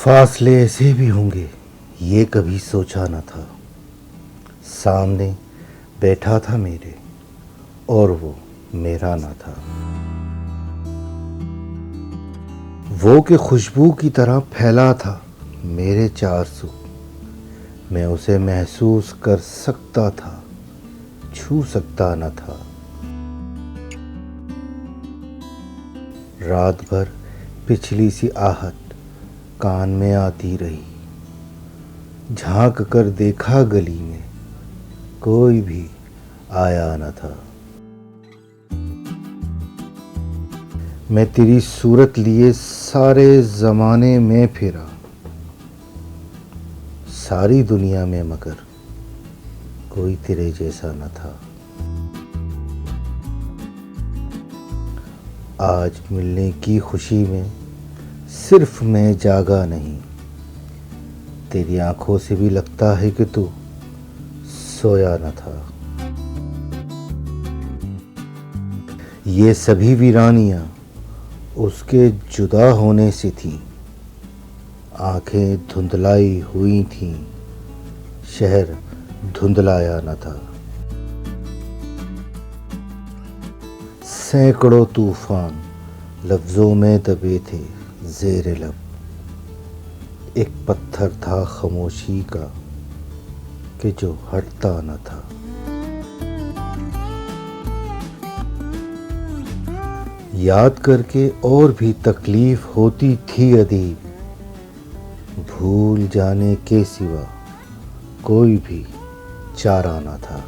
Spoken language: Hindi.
फासले ऐसे भी होंगे ये कभी सोचा न था। सामने बैठा था मेरे और वो मेरा न था। वो के खुशबू की तरह फैला था मेरे चार सू। मैं उसे महसूस कर सकता था, छू सकता न था। रात भर पिछली सी आहट कान में आती रही। झांक कर देखा गली में, कोई भी आया न था। मैं तेरी सूरत लिए सारे ज़माने में फिरा, सारी दुनिया में, मगर कोई तेरे जैसा न था। आज मिलने की खुशी में सिर्फ मैं जागा नहीं, तेरी आंखों से भी लगता है कि तू सोया न था। ये सभी वीरानियां उसके जुदा होने से थीं। आंखें धुंधलाई हुई थीं, शहर धुंधलाया न था। सैकड़ों तूफान लफ्ज़ों में दबे थे ज़ेरे लब। एक पत्थर था खामोशी का कि जो हटता न था। याद करके और भी तकलीफ होती थी अदीब, भूल जाने के सिवा कोई भी चारा न था।